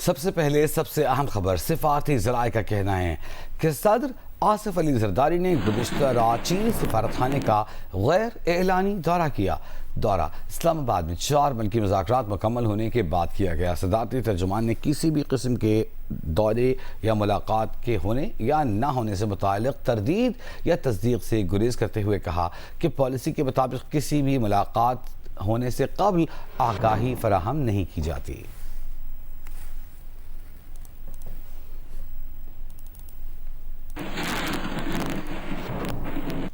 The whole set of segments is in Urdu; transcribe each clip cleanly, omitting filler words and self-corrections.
سب سے پہلے سب سے اہم خبر سفارتی ذرائع کا کہنا ہے کہ صدر آصف علی زرداری نے گزشتہ رات چینی سفارت خانے کا غیر اعلانی دورہ کیا۔ دورہ اسلام آباد میں 4 ملکی مذاکرات مکمل ہونے کے بعد کیا گیا۔ صدارتی ترجمان نے کسی بھی قسم کے دورے یا ملاقات کے ہونے یا نہ ہونے سے متعلق تردید یا تصدیق سے گریز کرتے ہوئے کہا کہ پالیسی کے مطابق کسی بھی ملاقات ہونے سے قبل آگاہی فراہم نہیں کی جاتی۔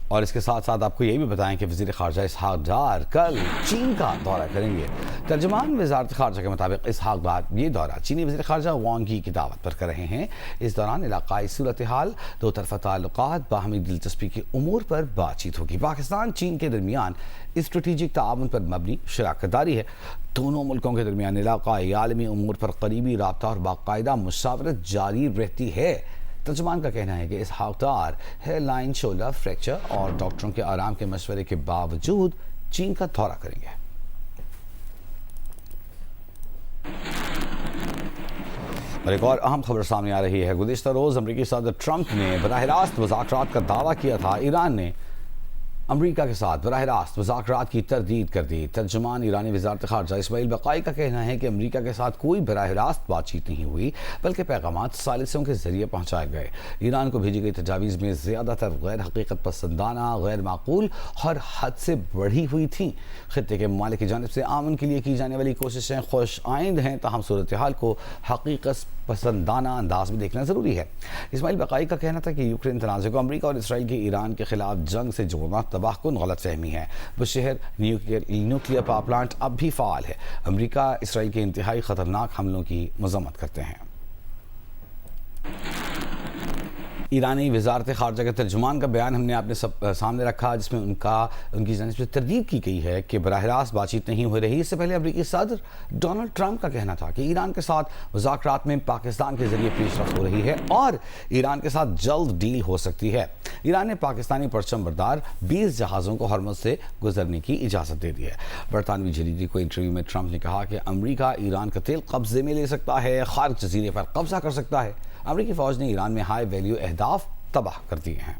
اور اس کے ساتھ ساتھ آپ کو یہ بھی بتائیں کہ وزیر خارجہ اسحاق ڈار کل چین کا دورہ کریں گے۔ ترجمان وزارت خارجہ کے مطابق اسحاق ڈار یہ دورہ چینی وزیر خارجہ وانگ یی کی دعوت پر کر رہے ہیں۔ اس دوران علاقائی صورتحال، دو طرفہ تعلقات، باہمی دلچسپی کے امور پر بات چیت ہوگی۔ پاکستان چین کے درمیان اسٹریٹجک تعاون پر مبنی شراکت داری ہے۔ دونوں ملکوں کے درمیان علاقائی عالمی امور پر قریبی رابطہ اور باقاعدہ مشاورت جاری رہتی ہے۔ ترجمان کا کہنا ہے کہ Ishaq Dar hairline shoulder fracture اور ڈاکٹروں کے آرام کے مشورے کے باوجود چین کا دورہ کریں گے۔ اور ایک اور اہم خبر سامنے آ رہی ہے۔ گزشتہ روز امریکی صدر ٹرمپ نے براہ راست مذاکرات کا دعویٰ کیا تھا۔ ایران نے امریکہ کے ساتھ براہ راست مذاکرات کی تردید کر دی۔ ترجمان ایرانی وزارت خارجہ اسماعیل بقائی کا کہنا ہے کہ امریکہ کے ساتھ کوئی براہ راست بات چیت نہیں ہوئی، بلکہ پیغامات ثالثیوں کے ذریعے پہنچائے گئے۔ ایران کو بھیجی گئی تجاویز میں زیادہ تر غیر حقیقت پسندانہ، غیر معقول اور حد سے بڑھی ہوئی تھیں۔ خطے کے ممالک کی جانب سے امن کے لیے کی جانے والی کوششیں خوش آئند ہیں، تاہم صورتحال کو حقیقت پسندانہ انداز میں دیکھنا ضروری ہے۔ اسماعیل بقائی کا کہنا تھا کہ یوکرین تنازع کو امریکہ اور اسرائیل کی ایران کے خلاف جنگ سے جوڑنا تباہ کن غلط فہمی ہے۔ بشہر نیوکلیئر پاور پلانٹ اب بھی فعال ہے۔ امریکہ اسرائیل کے انتہائی خطرناک حملوں کی مذمت کرتے ہیں۔ ایرانی وزارت خارجہ کے ترجمان کا بیان ہم نے آپ نے سامنے رکھا، جس میں ان کی جانب سے تردید کی گئی ہے کہ براہ راست بات چیت نہیں ہو رہی۔ اس سے پہلے امریکی صدر ڈونلڈ ٹرمپ کا کہنا تھا کہ ایران کے ساتھ مذاکرات میں پاکستان کے ذریعے پیش رفت ہو رہی ہے اور ایران کے ساتھ جلد ڈیل ہو سکتی ہے۔ ایران نے پاکستانی پرچم بردار 20 جہازوں کو ہرمز سے گزرنے کی اجازت دے دی ہے۔ برطانوی جریدے کو انٹرویو میں ٹرمپ نے کہا کہ امریکہ ایران کا تیل قبضے میں لے سکتا ہے، خارق جزیرے پر قبضہ کر سکتا ہے۔ امریکی فوج نے ایران میں ہائی ویلیو اہداف تباہ کر دیے ہیں۔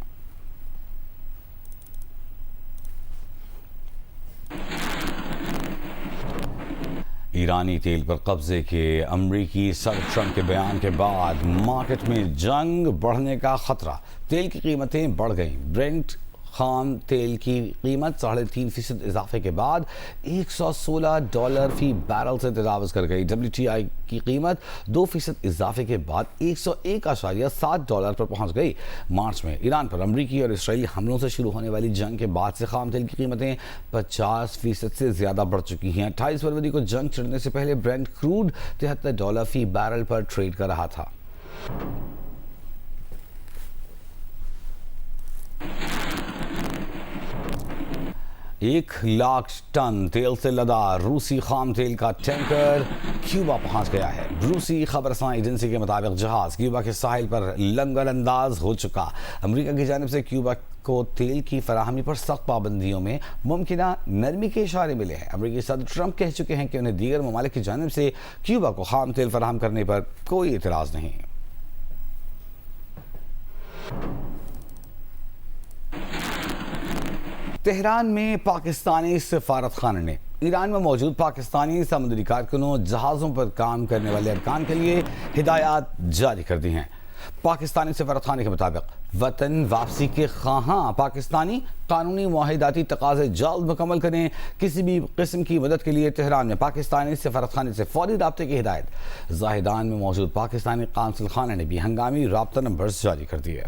ایرانی تیل پر قبضے کے امریکی صدر ٹرمپ کے بیان کے بعد مارکیٹ میں جنگ بڑھنے کا خطرہ۔ تیل کی قیمتیں بڑھ گئیں۔ برنٹ خام تیل کی قیمت 3.5% اضافے کے بعد $116 فی بیرل سے تجاوز کر گئی۔ WTI کی قیمت 2% اضافے کے بعد $101.7 پر پہنچ گئی۔ مارچ میں ایران پر امریکی اور اسرائیلی حملوں سے شروع ہونے والی جنگ کے بعد سے خام تیل کی قیمتیں 50% سے زیادہ بڑھ چکی ہیں۔ 28 فروری کو جنگ چھڑنے سے پہلے برنٹ کروڈ $73 فی بیرل پر ٹریڈ کر رہا تھا۔ ایک 1,00,000 ٹن تیل سے لدا روسی خام تیل کا ٹینکر کیوبا پہنچ گیا ہے۔ روسی خبررساں ایجنسی کے مطابق جہاز کیوبا کے ساحل پر لنگر انداز ہو چکا۔ امریکہ کی جانب سے کیوبا کو تیل کی فراہمی پر سخت پابندیوں میں ممکنہ نرمی کے اشارے ملے ہیں۔ امریکی صدر ٹرمپ کہہ چکے ہیں کہ انہیں دیگر ممالک کی جانب سے کیوبا کو خام تیل فراہم کرنے پر کوئی اعتراض نہیں۔ تہران میں پاکستانی سفارت خانے نے ایران میں موجود پاکستانی سمندری کارکنوں، جہازوں پر کام کرنے والے ارکان کے لیے ہدایات جاری کر دی ہیں۔ پاکستانی سفارت خانے کے مطابق وطن واپسی کے خواہاں پاکستانی قانونی معاہداتی تقاضے جلد مکمل کریں۔ کسی بھی قسم کی مدد کے لیے تہران میں پاکستانی سفارت خانے سے فوری رابطے کی ہدایت۔ زاہدان میں موجود پاکستانی قونصل خانے نے بھی ہنگامی رابطہ نمبرز جاری کر دیے۔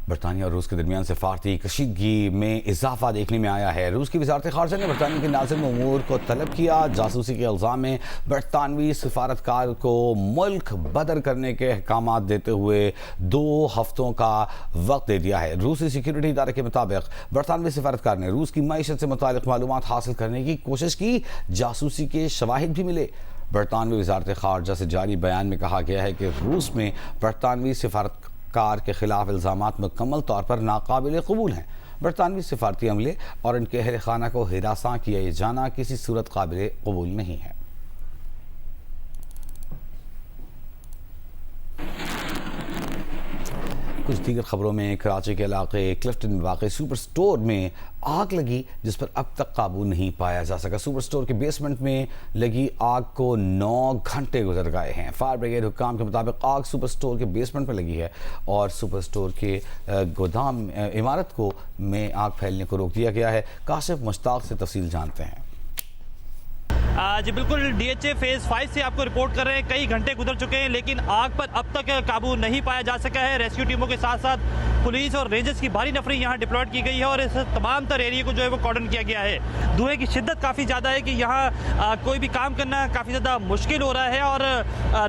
برطانیہ اور روس کے درمیان سفارتی کشیدگی میں اضافہ دیکھنے میں آیا ہے۔ روس کی وزارت خارجہ نے برطانیہ کے ناظم امور کو طلب کیا۔ جاسوسی کے الزام میں برطانوی سفارتکار کو ملک بدر کرنے کے احکامات دیتے ہوئے 2 ہفتوں کا وقت دے دیا ہے۔ روسی سیکیورٹی ادارے کے مطابق برطانوی سفارتکار نے روس کی معیشت سے متعلق معلومات حاصل کرنے کی کوشش کی۔ جاسوسی کے شواہد بھی ملے۔ برطانوی وزارت خارجہ سے جاری بیان میں کہا گیا ہے کہ روس میں برطانوی سفارتکار کے خلاف الزامات مکمل طور پر ناقابل قبول ہیں۔ برطانوی سفارتی عملے اور ان کے اہل خانہ کو ہراساں کیا جانا کسی صورت قابل قبول نہیں ہے۔ کچھ دیگر خبروں میں کراچی کے علاقے کلفٹن میں واقع سپر سٹور میں آگ لگی جس پر اب تک قابو نہیں پایا جا سکا۔ سپر سٹور کے بیسمنٹ میں لگی آگ کو 9 گھنٹے گزر گئے ہیں۔ فائر بریگیڈ حکام کے مطابق آگ سپر سٹور کے بیسمنٹ میں لگی ہے اور سپر سٹور کے گودام عمارت میں آگ پھیلنے کو روک دیا گیا ہے۔ کاشف مشتاق سے تفصیل جانتے ہیں۔ جی بالکل، ڈی ایچ اے فیز 5 سے آپ کو رپورٹ کر رہے ہیں، کئی گھنٹے گزر چکے ہیں لیکن آگ پر اب تک قابو نہیں پایا جا سکا ہے۔ ریسکیو ٹیموں کے ساتھ ساتھ پولیس اور رینجرز کی بھاری نفری یہاں ڈپلوائڈ کی گئی ہے اور اس تمام تر ایریے کو جو ہے وہ کارڈن کیا گیا ہے۔ دھوئیں کی شدت کافی زیادہ ہے کہ یہاں کوئی بھی کام کرنا کافی زیادہ مشکل ہو رہا ہے اور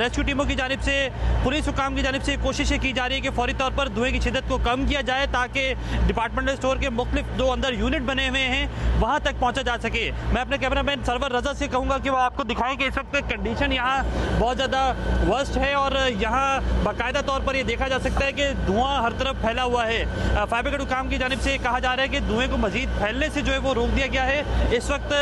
ریسکیو ٹیموں کی جانب سے، پولیس حکام کی جانب سے کوششیں کی جا رہی ہے کہ فوری طور پر دھوئیں کی شدت کو کم کیا جائے تاکہ ڈپارٹمنٹل اسٹور کے مختلف جو اندر یونٹ بنے ہوئے ہیں وہاں تک پہنچا جا سکے۔ میں اپنے کیمرہ مین سرور رضا سے کہوں گا کہ وہ آپ کو دکھائیں کہ اس وقت کنڈیشن یہاں بہت زیادہ ورسٹ ہے اور یہاں باقاعدہ طور پر یہ دیکھا جا سکتا ہے کہ دھواں ہر طرف پھیلا ہوا ہے۔ فائر بریگیڈ حکام کی جانب سے کہا جا رہا ہے کہ دھوئیں کو مزید پھیلنے سے جو ہے وہ روک دیا گیا ہے۔ اس وقت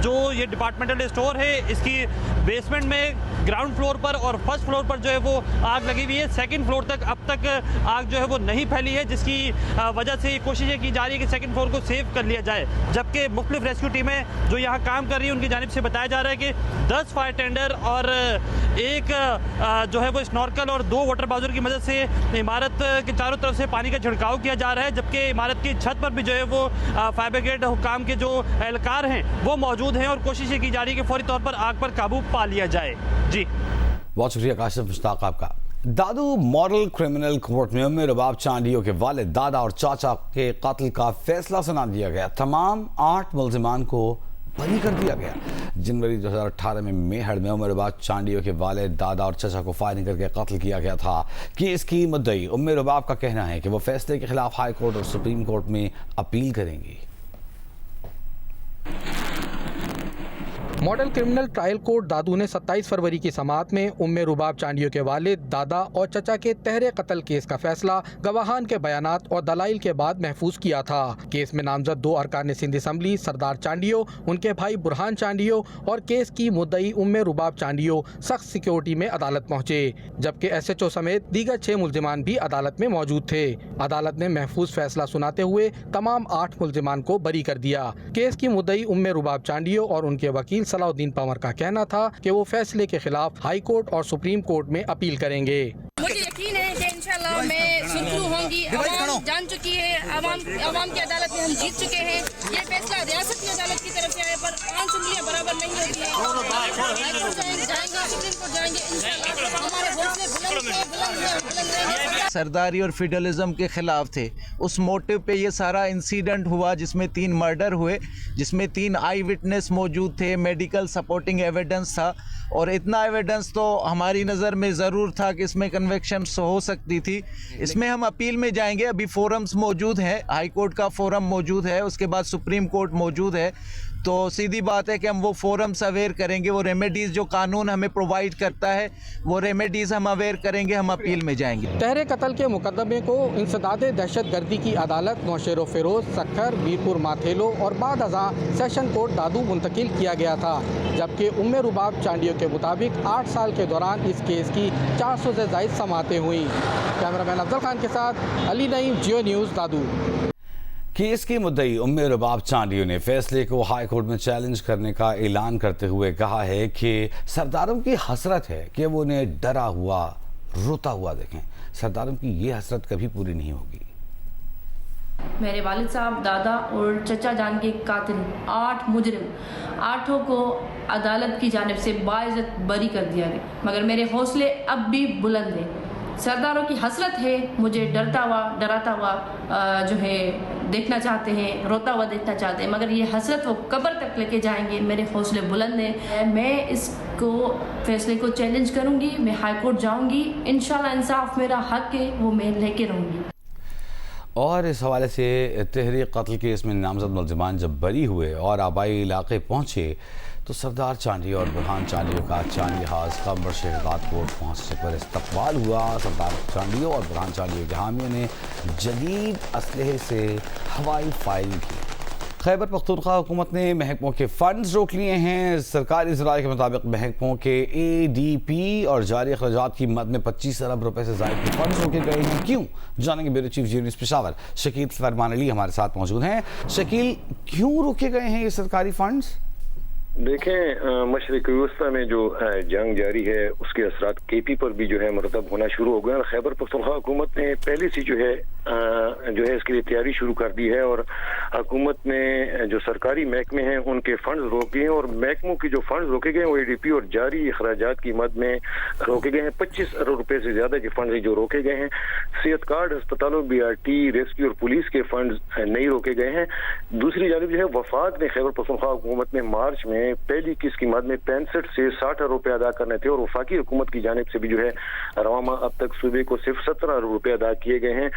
جو یہ ڈپارٹمنٹل اسٹور ہے اس کی بیسمنٹ میں گراؤنڈ فلور پر اور فرسٹ فلور پر جو ہے وہ آگ لگی ہوئی ہے۔ سیکنڈ فلور تک اب تک آگ جو ہے وہ نہیں پھیلی ہے جس کی وجہ سے یہ کوششیں کی جا رہی ہے کہ سیکنڈ فلور کو سیو کر لیا جائے، جبکہ مختلف ریسکیو ٹیمیں جو یہاں کام کر رہی ہیں ان کی جانب سے بتایا جا رہا ہے کہ 10 فائر ٹینڈر اور ایک جو ہے وہ اسنورکل اور 2 واٹر باؤزر کی مدد سے عمارت کے چاروں طرف سے پانی کا چھڑکاؤ کیا جا رہا ہے، جبکہ عمارت کی چھت پر بھی جو ہے وہ فائر بریگیڈ حکام کے جو اہلکار ہیں وہ موجود ہیں اور کوششیں کی جا رہی ہے کہ فوری طور پر آگ پر قابو پا لیا جائے۔ جی بہت شکریہ کاشف مشتاق آپ کا۔ دادو ماڈل کرمنل کورٹ میں ام رباب چانڈیو کے والد، دادا اور چاچا کے قتل کا فیصلہ سنا دیا گیا۔ تمام 8 ملزمان کو بری کر دیا گیا۔ جنوری 2018 میں میہڑ میں ام رباب چانڈیو کے والد، دادا اور چچا کو فائرنگ کر کے قتل کیا گیا تھا۔ کیس کی مدعی ام رباب کا کہنا ہے کہ وہ فیصلے کے خلاف ہائی کورٹ اور سپریم کورٹ میں اپیل کریں گی۔ ماڈل کرمنل ٹرائل کورٹ دادو نے 27 فروری کی سماعت میں ام رباب چانڈیو کے والد، دادا اور چچا کے تہرے قتل کیس کا فیصلہ گواہان کے بیانات اور دلائل کے بعد محفوظ کیا تھا۔ کیس میں نامزد 2 ارکان سندھ اسمبلی سردار چانڈیو، ان کے بھائی برہان چانڈیو اور کیس کی مدعی ام رباب چانڈیو سخت سیکیورٹی میں عدالت پہنچے، جبکہ ایس ایچ او سمیت دیگر 6 ملزمان بھی عدالت میں موجود تھے۔ عدالت نے محفوظ فیصلہ سناتے ہوئے تمام 8 ملزمان کو بری کر دیا۔ کیس کی مدعی ام رباب چانڈیو اور ان کے وکیل صلاح الدین پنور کا کہنا تھا کہ وہ فیصلے کے خلاف ہائی کورٹ اور سپریم کورٹ میں اپیل کریں گے۔ مجھے یقین ہے کہ انشاءاللہ میں سرخرو ہوں گی۔ عوام جان چکی ہے، عوام کی عدالت میں ہم جیت چکے ہیں۔ یہ فیصلہ ریاست کی عدالت کی طرف سے آئے پر 5 انگلیاں برابر نہیں ہوتی ہیں۔ ہائی کورٹ جائیں گے، سپریم کورٹ جائیں گے، انشاءاللہ ہمارے حوصلے بلند ہیں۔ سرداری اور فیڈرلزم کے خلاف تھے، اس موٹو پہ یہ سارا انسیڈنٹ ہوا جس میں 3 مرڈر ہوئے، جس میں 3 آئی وٹنس موجود تھے، میڈیکل سپورٹنگ ایویڈنس تھا اور اتنا ایویڈنس تو ہماری نظر میں ضرور تھا کہ اس میں کنوکشنز ہو سکتی تھی۔ اس میں ہم اپیل میں جائیں گے، ابھی فورمز موجود ہیں، ہائی کورٹ کا فورم موجود ہے، اس کے بعد سپریم کورٹ موجود ہے، تو سیدھی بات ہے کہ ہم وہ فورمز اویئر کریں گے، وہ ریمیڈیز جو قانون ہمیں پرووائڈ کرتا ہے وہ ریمیڈیز ہم اویئر کریں گے، ہم اپیل میں جائیں گے۔ تہرے قتل کے مقدمے کو انسداد دہشت گردی کی عدالت نوشہر و فیروز، سکھر، میرپور ماتھیلو اور بعد ازاں سیشن کورٹ دادو منتقل کیا گیا تھا، جبکہ ام رباب چانڈیو کے مطابق 8 سال کے دوران اس کیس کی 400 سے زائد سماعتیں ہوئیں۔ کیمرہ مین افضل خان کے ساتھ علی نعیم، جیو نیوز، دادو۔ کیس کی مدعی ام رباب چانڈیو نے فیصلے کو ہائی کورٹ میں چیلنج کرنے کا اعلان کرتے ہوئے کہا ہے کہ سرداروں کی حسرت ہے کہ وہ انہیں ڈرا ہوا، روتا ہوا دیکھیں۔ سرداروں کی یہ حسرت کبھی پوری نہیں ہوگی۔ میرے والد صاحب، دادا اور چچا جان کے قاتل 8 مجرم، 8 کو عدالت کی جانب سے باعزت بری کر دیا گیا، مگر میرے حوصلے اب بھی بلند ہیں۔ سرداروں کی حسرت ہے، مجھے ڈراتا ہوا جو ہے دیکھنا چاہتے ہیں، روتا ہوا دیکھنا چاہتے ہیں، مگر یہ حسرت وہ قبر تک لے کے جائیں گے۔ میرے حوصلے بلند ہیں، میں اس کو فیصلے کو چیلنج کروں گی، میں ہائی کورٹ جاؤں گی، انشاءاللہ انصاف میرا حق ہے وہ میں لے کے رہوں گی۔ اور اس حوالے سے تحریک قتل کیس میں نامزد ملزمان جب بری ہوئے اور آبائی علاقے پہنچے تو سردار چانڈی اور برہان چانڈی کا چاندی ہاؤس قمر شہزاد کوٹ پہنچنے پر استقبال ہوا۔ سردار چانڈیوں اور برہان چانڈیوں کے حامیوں نے جدید اسلحے سے ہوائی فائرنگ کی۔ خیبر پختونخوا حکومت نے محکموں کے فنڈز روک لیے ہیں۔ سرکاری ذرائع کے مطابق محکموں کے ADP اور جاری اخراجات کی مد میں 25 ارب روپے سے زائد کے فنڈز روکے گئے ہیں۔ کیوں؟ جانیں گے bureau chief Geo News Peshawar Shakeel Farman Ali ہمارے ساتھ موجود ہیں۔ شکیل، کیوں روکے گئے ہیں یہ سرکاری فنڈز؟ دیکھیں، مشرقی وسطی میں جو جنگ جاری ہے اس کے اثرات KP پر بھی جو ہے مرتب ہونا شروع ہو گئے اور خیبر پختونخوا حکومت نے پہلے سے جو ہے اس کے لیے تیاری شروع کر دی ہے اور حکومت نے جو سرکاری محکمے ہیں ان کے فنڈز روکے ہیں اور محکموں کی جو فنڈز روکے گئے ہیں وہ ADP اور جاری اخراجات کی مد میں روکے گئے ہیں۔ 25 ارب روپے سے زیادہ کے فنڈز جو روکے گئے ہیں۔ صحت کارڈ، ہسپتالوں، BRT، ریسکیو اور پولیس کے فنڈز نہیں روکے گئے ہیں۔ دوسری جانب جو ہے وفاق نے خیبر پختونخوا حکومت نے مارچ میں پہلی قسط کی مد میں 65 سے 60 ارب روپے ادا کرنے تھے اور وفاقی حکومت کی جانب سے بھی جو ہے رواں ماہ اب تک صوبے کو صرف 17 ارب روپے ادا کیے گئے ہیں۔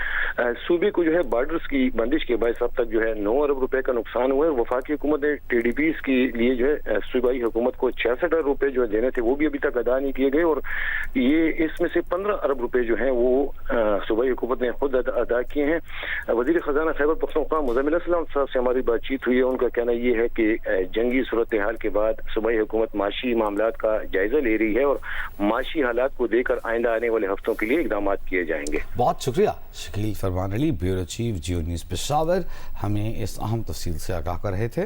صوبے کو جو ہے بارڈرز کی بندش کے باعث اب تک جو ہے 9 ارب روپے کا نقصان ہوا ہے۔ وفاقی حکومت نے TDPs کے لیے جو ہے صوبائی حکومت کو 66 ارب روپے جو دینے تھے وہ بھی ابھی تک ادا نہیں کیے گئے اور یہ اس میں سے 15 ارب روپے جو ہیں وہ صوبائی حکومت نے خود ادا کیے ہیں۔ وزیر خزانہ خیبر پختونخوا مزمل اسلام صاحب سے ہماری بات چیت ہوئی ہے۔ ان کا کہنا یہ ہے کہ جنگی صورتحال کے بعد صوبائی حکومت معاشی معاملات کا جائزہ لے رہی ہے اور معاشی حالات کو دیکھ کر آئندہ آنے والے ہفتوں کے لیے اقدامات کیے جائیں گے۔ بہت شکریہ Shakeel Farman Ali, bureau chief Geo News Peshawar, ہمیں اس اہم تفصیل سے آگاہ کر رہے تھے۔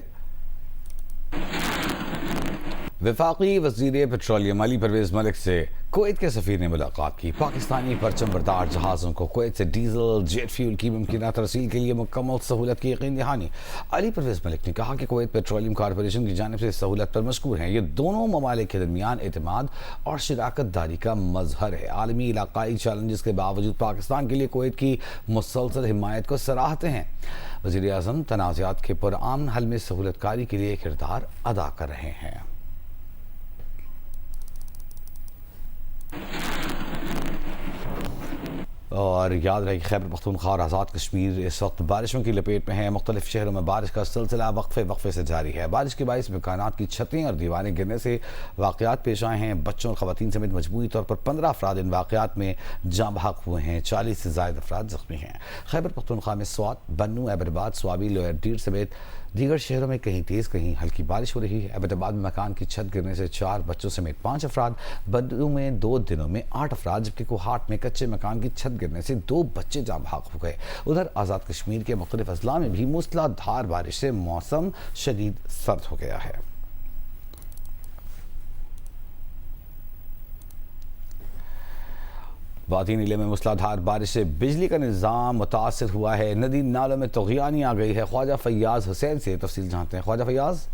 وفاقی وزیر پیٹرولیم علی پرویز ملک سے کویت کے سفیر نے ملاقات کی۔ پاکستانی پرچم بردار جہازوں کو کویت سے ڈیزل جیٹ فیول کی ممکنہ ترسیل کے لیے مکمل سہولت کی یقین دہانی۔ علی پرویز ملک نے کہا کہ کویت پیٹرولیم کارپوریشن کی جانب سے اس سہولت پر مشکور ہیں۔ یہ دونوں ممالک کے درمیان اعتماد اور شراکت داری کا مظہر ہے۔ عالمی علاقائی چیلنجز کے باوجود پاکستان کے لیے کویت کی مسلسل حمایت کو سراہتے ہیں۔ وزیر اعظم تنازعات کے پرامن حل میں سہولت کاری کے لیے کردار ادا کر رہے ہیں۔ اور یاد رہے کہ خیبر پختونخوا اور آزاد کشمیر اس وقت بارشوں کی لپیٹ میں ہیں۔ مختلف شہروں میں بارش کا سلسلہ وقفے سے جاری ہے۔ بارش کے باعث مکانات کی چھتیں اور دیواریں گرنے سے واقعات پیش آئے ہیں۔ بچوں اور خواتین سمیت مجموعی طور پر 15 افراد ان واقعات میں جاں بحق ہوئے ہیں۔ 40 سے زائد افراد زخمی ہیں۔ خیبر پختونخوا میں سوات، بنو، ایبٹ آباد، سوابی، لوئر ڈیر سمیت دیگر شہروں میں کہیں تیز کہیں ہلکی بارش ہو رہی ہے۔ ایبٹ آباد میں مکان کی چھت گرنے سے 4 بچوں سمیت 5 افراد، بنو میں 2 دنوں میں 8 افراد، جبکہ کوہاٹ میں کچے مکان کی چھت گرنے سے 2 بچے جاں بحق ہو گئے۔ ادھر آزاد کشمیر کے مختلف اضلاع میں بھی موسلا دھار بارش سے موسم شدید سرد ہو گیا ہے۔ وادی نیلے میں موسلا دھار بارش سے بجلی کا نظام متاثر ہوا ہے۔ ندی نالوں میں طغیانی آ گئی ہے۔ خواجہ فیاض حسین سے تفصیل جانتے ہیں۔ خواجہ فیاض،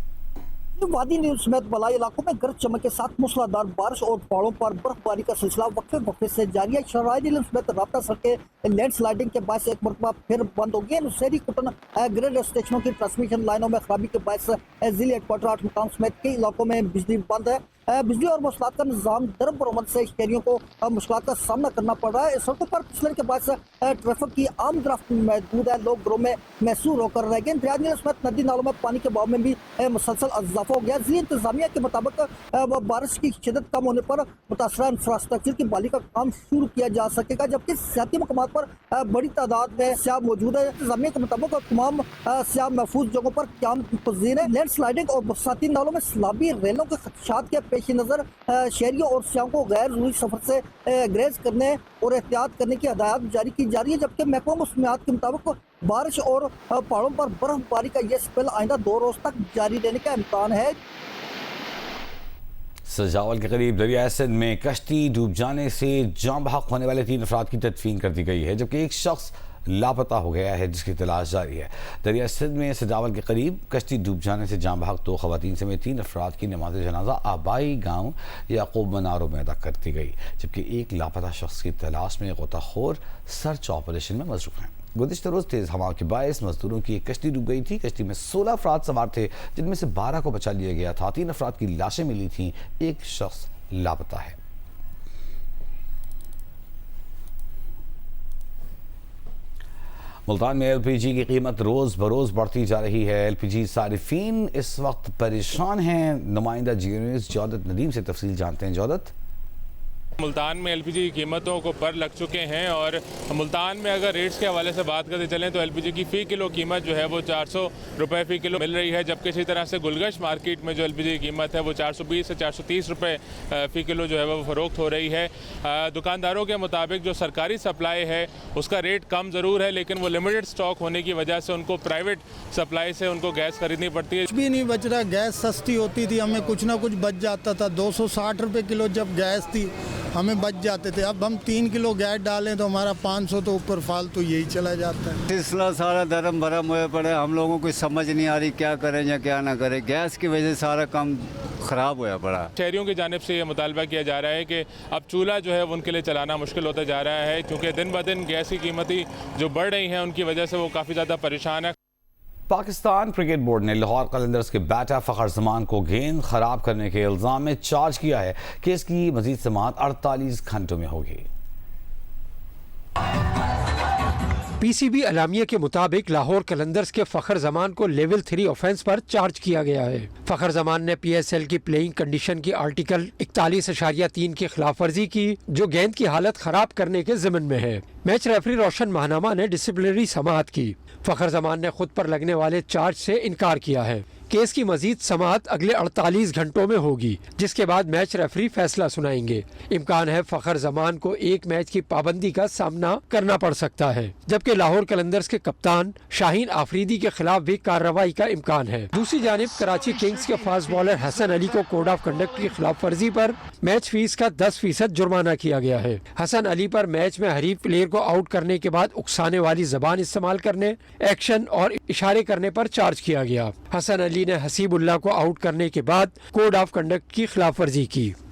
وادی نیل سمیت بلائی علاقوں میں گرج چمک کے ساتھ موسلادھار بارش اور پہاڑوں پر برف باری کا سلسلہ وقفے سے جاری ہے۔ شرائع نیل سمیت رابطہ سڑکیں لینڈ سلائڈنگ کے باعث ایک مرتبہ پھر بند ہو گئی ہے۔ نوسیری کٹن گریڈ اسٹیشنوں کی ٹرانسمیشن لائنوں میں خرابی کے باعث ضلع ہیڈ کوارٹر 8 مقام سمیت کئی علاقوں میں بجلی بند ہے۔ بجلی اور مواصلات کا نظام درم برآمد سے شہریوں کو مشکلات کا سامنا کرنا پڑ رہا ہے۔ سڑکوں پر پھسلن کے باعث ٹریفک کی آمد رفت محدود ہے۔ لوگ گھروں میں محصور ہو کر رہ گئے۔ دریا نیل سمیت ندی نالوں میں پانی کے بہاؤ میں بھی مسلسل اضافہ ہو گیا۔ ضلع انتظامیہ کے مطابق بارش کی شدت کم ہونے پر متاثرہ انفراسٹرکچر کی بحالی کا کام شروع کیا جا سکے گا، جبکہ سیاحتی مقامات پر بڑی تعداد میں سیاح موجود ہے۔ انتظامیہ کے مطابق تمام سیاح محفوظ جگہوں پر قیام پذیر ہے۔ لینڈ سلائڈنگ اور برساتی نالوں میں سیلابی ریلوں کے خدشات کے پیش نظر شہریوں اور سیاحوں کو غیر ضروری سفر سے گریز کرنے اور احتیاط کرنے کی ہدایات جاری کی جا رہی ہے، جبکہ محکمہ موسمیات کے مطابق بارش اور پہاڑوں پر برف باری کا یہ سپیل آئندہ 2 روز تک جاری رہنے کا امکان ہے۔ سجاول کے قریب دریائے سندھ میں کشتی ڈوب جانے سے جاں بحق ہونے والے 3 افراد کی تدفین کر دی گئی ہے، جبکہ ایک شخص لاپتہ ہو گیا ہے جس کی تلاش جاری ہے۔ دریائے سندھ میں سجاول کے قریب کشتی ڈوب جانے سے جاں بحق 2 خواتین سمیت 3 افراد کی نماز جنازہ آبائی گاؤں یعقوب منارو میں ادا کر دی گئی، جبکہ ایک لاپتہ شخص کی تلاش میں غوطہ خور سرچ آپریشن میں مصروف ہیں۔ گزشتہ روز تیز ہوا کے باعث مزدوروں کی ایک کشتی ڈوب گئی تھی۔ کشتی میں 16 افراد سوار تھے، جن میں سے 12 کو بچا لیا گیا تھا۔ 3 افراد کی لاشیں ملی تھیں، ایک شخص لاپتہ ہے۔ ملتان میں ایل پی جی کی قیمت روز بروز بڑھتی جا رہی ہے. ایل پی جی صارفین اس وقت پریشان ہیں. نمائندہ جی نیوز جودت ندیم سے تفصیل جانتے ہیں. جودت، ملتان میں ایل پی جی کی قیمتوں کو پر لگ چکے ہیں اور ملتان میں اگر ریٹس کے حوالے سے بات کرتے چلیں تو ایل پی جی کی فی کلو قیمت جو ہے وہ 400 روپے فی کلو مل رہی ہے، جبکہ اسی طرح سے گلگش مارکیٹ میں جو ایل پی جی کی قیمت ہے وہ 420 سے 430 روپے فی کلو جو ہے وہ فروخت ہو رہی ہے. دکانداروں کے مطابق جو سرکاری سپلائی ہے اس کا ریٹ کم ضرور ہے، لیکن وہ لمیٹڈ سٹاک ہونے کی وجہ سے ان کو پرائیویٹ سپلائی سے ان کو گیس خریدنی پڑتی ہے. کچھ بھی نہیں بچ رہا. گیس سستی ہوتی تھی، ہمیں کچھ نہ کچھ بچ جاتا تھا. 260 روپے کلو جب گیس تھی ہمیں بچ جاتے تھے. اب ہم 3 کلو گیس ڈالیں تو ہمارا 500 تو اوپر فالتو یہی چلا جاتا ہے. سلسلہ سارا درم بھرم ہوئے پڑے. ہم لوگوں کو سمجھ نہیں آ رہی کیا کریں یا کیا نہ کریں. گیس کی وجہ سے سارا کام خراب ہوا پڑا. شہریوں کی جانب سے یہ مطالبہ کیا جا رہا ہے کہ اب چولہا جو ہے ان کے لیے چلانا مشکل ہوتا جا رہا ہے، کیونکہ دن بہ دن گیس کی قیمتیں جو بڑھ رہی ہیں ان کی وجہ سے وہ کافی زیادہ پریشان ہے. پاکستان کرکٹ بورڈ نے لاہور قلندرز کے بیٹر فخر زمان کو گیند خراب کرنے کے الزام میں چارج کیا ہے. کیس کی مزید سماعت 48 گھنٹوں میں ہوگی. پی سی بی اعلامیہ کے مطابق لاہور قلندرز کے فخر زمان کو لیول 3 آفینس پر چارج کیا گیا ہے. فخر زمان نے پی ایس ایل کی پلئنگ کنڈیشن کی آرٹیکل 41.3 کی خلاف ورزی کی، جو گیند کی حالت خراب کرنے کے ضمن میں ہے. میچ ریفری روشن ماہنامہ نے ڈسپلنری سماعت کی. فخر زمان نے خود پر لگنے والے چارج سے انکار کیا ہے. کیس کی مزید سماعت اگلے 48 گھنٹوں میں ہوگی، جس کے بعد میچ ریفری فیصلہ سنائیں گے. امکان ہے فخر زمان کو ایک میچ کی پابندی کا سامنا کرنا پڑ سکتا ہے، جبکہ لاہور قلندرز کے کپتان شاہین آفریدی کے خلاف بھی کارروائی کا امکان ہے. دوسری جانب کراچی کنگز کے فاسٹ بالر حسن علی کو کوڈ آف کنڈکٹ کی خلاف ورزی پر میچ فیس کا 10% جرمانہ کیا گیا ہے. حسن علی پر میچ میں حریف پلیئر کو آؤٹ کرنے کے بعد اکسانے والی زبان استعمال کرنے، ایکشن اور اشارے کرنے پر چارج کیا گیا. حسن علی نے حسیب اللہ کو آؤٹ کرنے کے بعد کوڈ آف کنڈکٹ کی خلاف ورزی کی.